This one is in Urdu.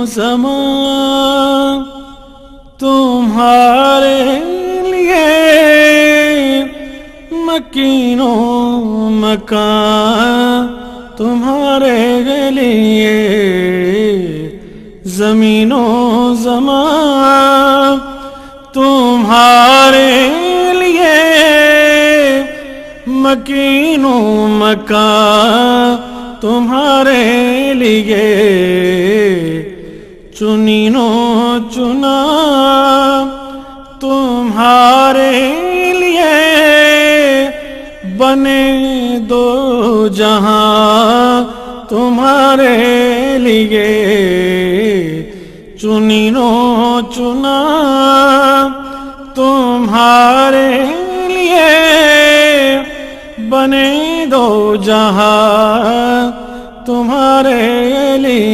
زمان تمہارے لیے، مکین و مکان تمہارے لیے، زمین و زمان تمہارے لیے، مکین و مکان تمہارے لیے، چنین و چنا تمہارے لیے، بنے دو جہاں تمہارے لیے، چنین و چنا تمہارے لیے، بنے دو جہاں تمہارے لیے۔